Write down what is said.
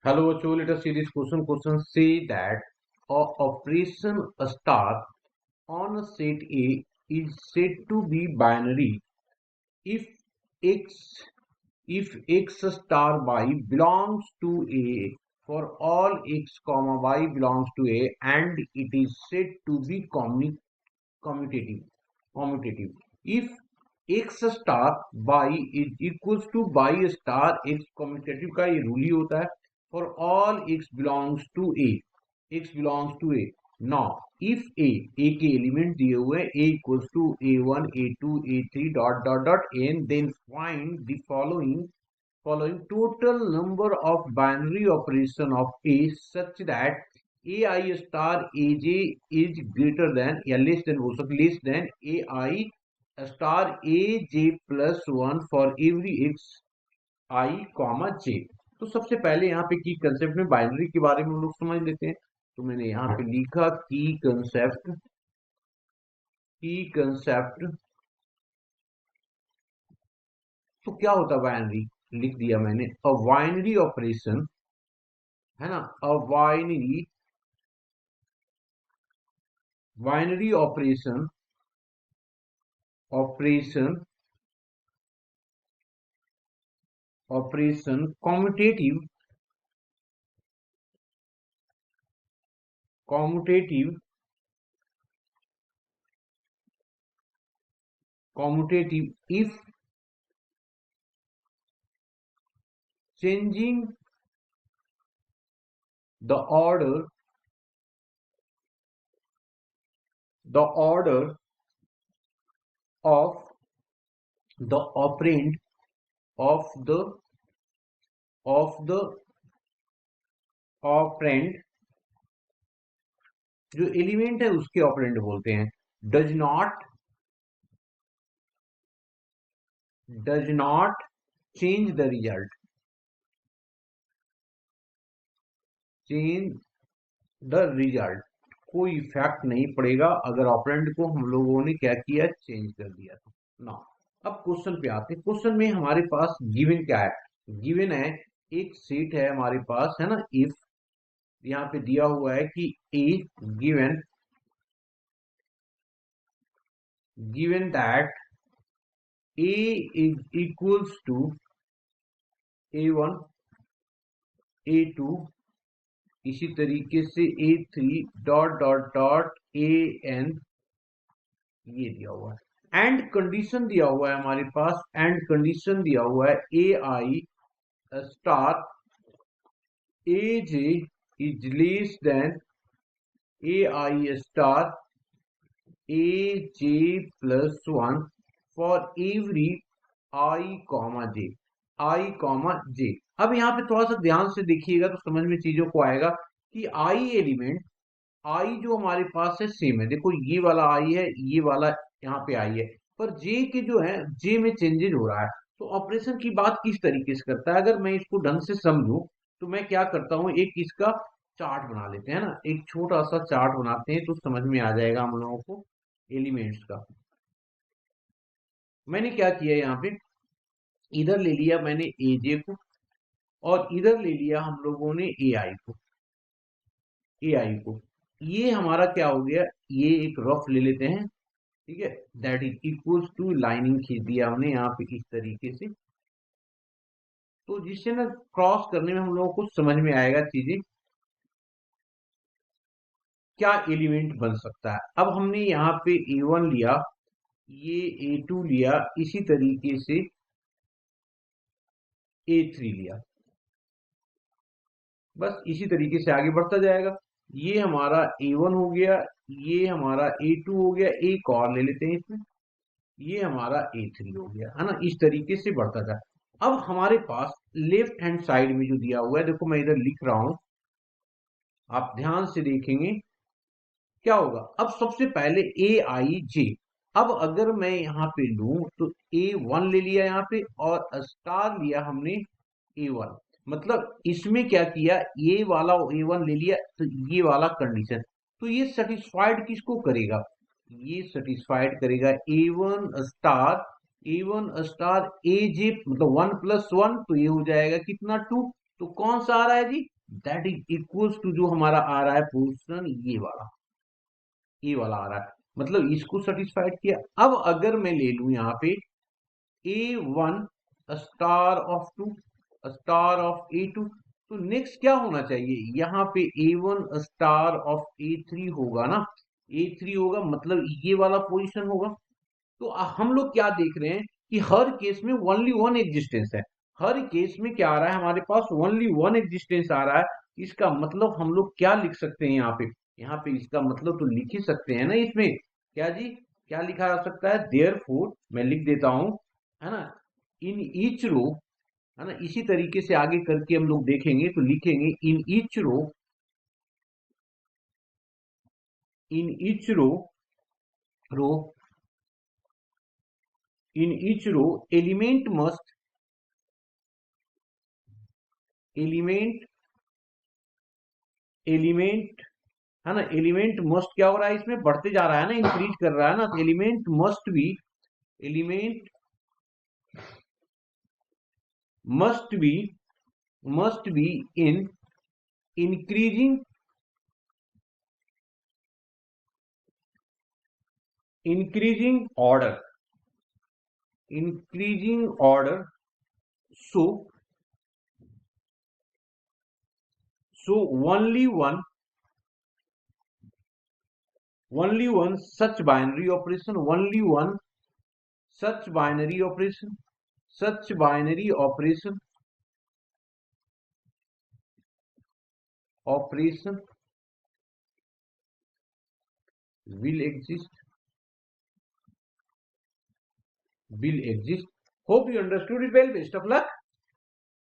Hello, Acho. Let us see this question. Question say that a operation star on a set A is said to be binary if x x star y belongs to A for all x comma y belongs to A, and it is said to be commutative. Commutative. If x star y is equals to y star x, commutative का ये rule ही होता है for all x belongs to A, x belongs to A. Now if A के element दिए हुए a equals to a1 a2 a3 dot dot dot n, then find the following total number of binary operation of A such that AI star AJ is greater than या less than हो सकता less than AI star AJ plus 1 for every x I comma j. तो सबसे पहले यहाँ पे की concept में बाइनरी के बारे में हम लोग समझ लेते हैं. तो मैंने यहाँ पे लिखा की कंसेप्ट. तो क्या होता है बाइनरी, लिख दिया मैंने. अ बाइनरी ऑपरेशन है ना, a binary operation commutative commutative commutative if changing the order of the operand of the operand, जो एलिमेंट है उसके ऑपरेंड बोलते हैं, does not change the result. Change the result, कोई इफेक्ट नहीं पड़ेगा अगर ऑपरेंड को हम लोगों ने क्या किया, चेंज कर दिया. तो ना अब क्वेश्चन पे आते हैं. क्वेश्चन में हमारे पास गिवन क्या है, गिवन है एक सेट है हमारे पास, है ना. इफ यहाँ पे दिया हुआ है कि A given that A is equals to a1 a2 इसी तरीके से a3 dot dot dot an, ये दिया हुआ है. एंड कंडीशन दिया हुआ है हमारे पास, एंड कंडीशन दिया हुआ है ai star aj is less than ai star aj plus 1 for every i comma j. अब यहाँ पे थोड़ा सा ध्यान से देखिएगा तो समझ में चीजों को आएगा कि आई एलिमेंट, आई जो हमारे पास है सेम है. देखो ये वाला आई है, ये वाला यहाँ पे आई है, पर जे के जो है जे में चेंजेस हो रहा है. तो ऑपरेशन की बात किस तरीके से करता है, अगर मैं इसको ढंग से समझूं तो मैं क्या करता हूं, एक इसका चार्ट बना लेते हैं ना, एक छोटा सा चार्ट बनाते हैं तो समझ में आ जाएगा हम लोगों को एलिमेंट्स का. मैंने क्या किया यहाँ पे, इधर ले लिया मैंने एजे को और इधर ले लिया हम लोगों ने ए आई को. ये हमारा क्या हो गया, ये एक रफ ले लेते हैं, ठीक है. That is equals to, lining खींच दिया हमने यहाँ पे इस तरीके से, तो जिससे ना क्रॉस करने में हम लोगों को समझ में आएगा चीजें क्या एलिमेंट बन सकता है. अब हमने यहाँ पे a1 लिया, ये a2 लिया, इसी तरीके से a3 लिया, बस इसी तरीके से आगे बढ़ता जाएगा. ये हमारा a1 हो गया, ये हमारा a2 हो गया, एक और ले लेते हैं इसमें, ये हमारा a3 हो गया, है ना. इस तरीके से बढ़ता जाए. अब हमारे पास लेफ्ट हैंड साइड में जो दिया हुआ है, देखो मैं इधर लिख रहा हूं, आप ध्यान से देखेंगे क्या होगा. अब सबसे पहले ए आई जे. अब अगर मैं यहाँ पे लूं तो a1 ले लिया यहाँ पे और स्टार लिया हमने a1, मतलब इसमें क्या किया, ये वाला a1 ले लिया तो ये वाला कंडीशन, तो ये सेटिस्फाइड किसको करेगा, ये सेटिस्फाइड करेगा ए वन स्टार ए जे, मतलब 1 प्लस 1 तो ये हो जाएगा कितना 2. तो कौन सा आ रहा है जी, दैट इज इक्वल्स टू जो हमारा आ रहा है पोर्शन ये वाला आ रहा है, मतलब इसको सेटिस्फाइड किया। अब अगर मैं ले लूं यहाँ पे A1 star of two star of A2, तो नेक्स्ट क्या होना चाहिए, यहाँ पे A1 स्टार ऑफ A3 होगा ना, A3 होगा, मतलब ये वाला पोजीशन होगा। तो हम लोग क्या देख रहे हैं कि हर केस में ओनली वन एग्जिस्टेंस है, हर केस में क्या आ रहा है हमारे पास ओनली वन एग्जिस्टेंस आ रहा है। इसका मतलब हम लोग क्या लिख सकते हैं यहाँ पे, यहाँ पे इसका मतलब तो लिख ही सकते हैं ना इसमें, क्या जी, क्या लिखा जा सकता है, देयरफॉर मैं लिख देता हूं, है ना, इन ईच रो, है ना, इसी तरीके से आगे करके हम लोग देखेंगे तो लिखेंगे in each row in each row element element है ना, एलिमेंट मस्ट क्या हो रहा है, इसमें बढ़ते जा रहा है ना, इंक्रीज कर रहा है ना, तो element must be must be in increasing increasing order increasing order so so only one such binary operation only one such binary operation such binary operation will exist will exist. Hope you understood it well. Best of luck.